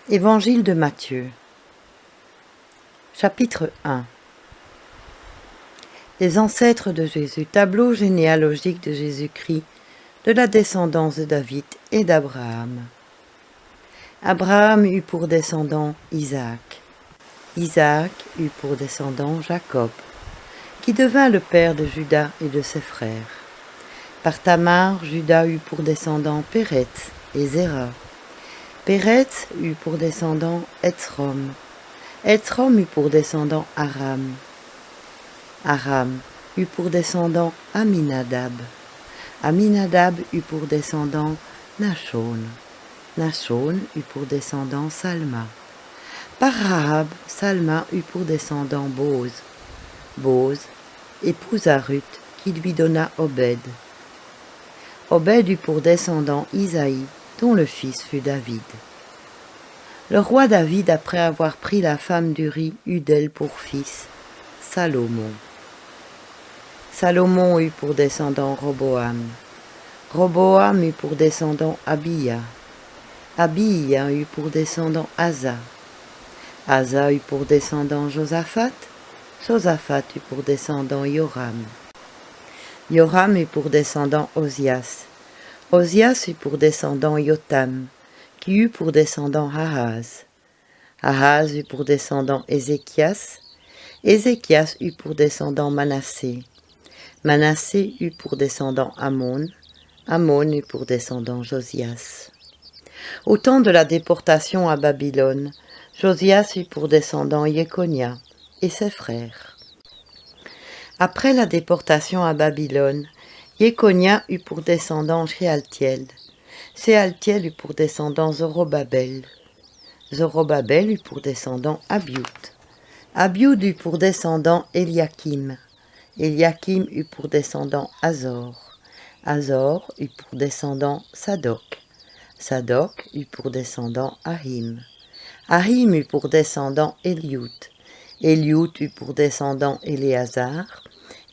Évangile de Matthieu, chapitre 1. Les ancêtres de Jésus, tableau généalogique de Jésus-Christ, de la descendance de David et d'Abraham. Abraham eut pour descendant Isaac. Isaac eut pour descendant Jacob, qui devint le père de Juda et de ses frères. Par Tamar, Juda eut pour descendant Péret et Zéra. Péret eut pour descendant Etsrom. Etsrom eut pour descendant Aram. Aram eut pour descendant Aminadab. Aminadab eut pour descendant Nachon. Nachon eut pour descendant Salma. Par Rahab, Salma eut pour descendant Boz. Boz épousa Ruth, qui lui donna Obed. Obed eut pour descendant Isaïe, dont le fils fut David. Le roi David, après avoir pris la femme d'Uri, eut d'elle pour fils Salomon. Salomon eut pour descendant Roboam. Roboam eut pour descendant Abiya. Abiya eut pour descendant Asa. Asa eut pour descendant Josaphat. Josaphat eut pour descendant Joram. Joram eut pour descendant Osias. Osias eut pour descendant Jotam, qui eut pour descendant Ahaz. Ahaz eut pour descendant Ézéchias. Ézéchias eut pour descendant Manassé. Manassé eut pour descendant Amon. Amon eut pour descendant Josias. Au temps de la déportation à Babylone, Josias eut pour descendant Jéconia et ses frères. Après la déportation à Babylone, Jéconia eut pour descendant Shealtiel. Shealtiel eut pour descendant Zorobabel. Zorobabel eut pour descendant Abiud. Abiud eut pour descendant Eliakim. Eliakim eut pour descendant Azor. Azor eut pour descendant Sadok. Sadok eut pour descendant Ahim. Ahim eut pour descendant Eliud. Eliud eut pour descendant Éléazar.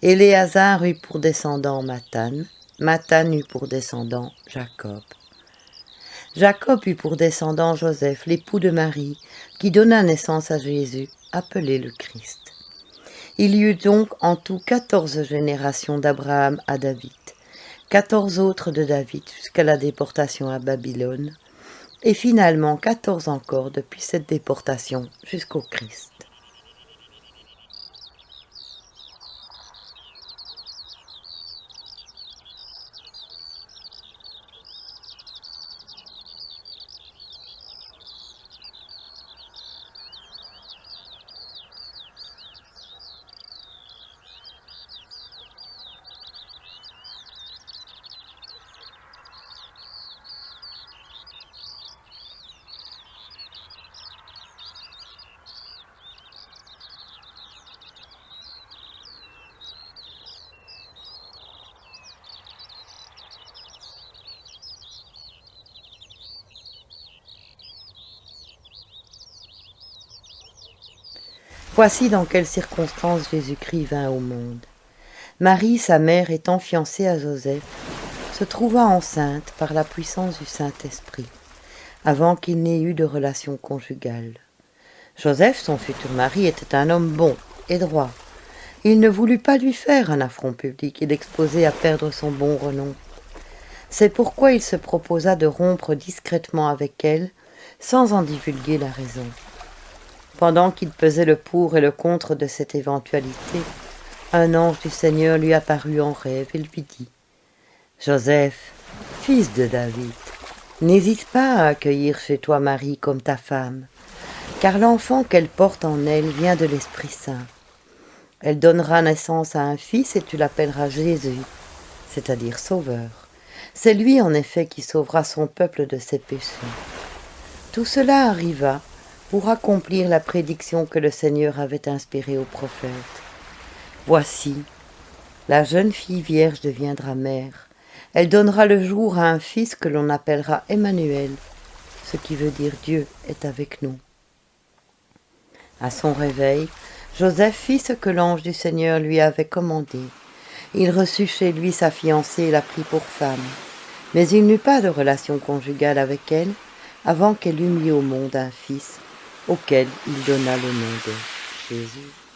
Éléazar eut pour descendant Mathan. Mathan eut pour descendant Jacob. Jacob eut pour descendant Joseph, l'époux de Marie, qui donna naissance à Jésus, appelé le Christ. Il y eut donc en tout 14 générations d'Abraham à David, 14 autres de David jusqu'à la déportation à Babylone, et finalement 14 encore depuis cette déportation jusqu'au Christ. Voici dans quelles circonstances Jésus-Christ vint au monde. Marie, sa mère, étant fiancée à Joseph, se trouva enceinte par la puissance du Saint-Esprit, avant qu'il n'ait eu de relation conjugale. Joseph, son futur mari, était un homme bon et droit. Il ne voulut pas lui faire un affront public et l'exposer à perdre son bon renom. C'est pourquoi il se proposa de rompre discrètement avec elle, sans en divulguer la raison. Pendant qu'il pesait le pour et le contre de cette éventualité, un ange du Seigneur lui apparut en rêve et lui dit « Joseph, fils de David, n'hésite pas à accueillir chez toi Marie comme ta femme, car l'enfant qu'elle porte en elle vient de l'Esprit Saint. Elle donnera naissance à un fils et tu l'appelleras Jésus, c'est-à-dire Sauveur. C'est lui en effet qui sauvera son peuple de ses péchés. » Tout cela arriva pour accomplir la prédiction que le Seigneur avait inspirée au prophète. Voici, la jeune fille vierge deviendra mère. Elle donnera le jour à un fils que l'on appellera Emmanuel, ce qui veut dire Dieu est avec nous. À son réveil, Joseph fit ce que l'ange du Seigneur lui avait commandé. Il reçut chez lui sa fiancée et la prit pour femme. Mais il n'eut pas de relation conjugale avec elle, avant qu'elle eût mis au monde un fils, auquel il donna le nom de Jésus.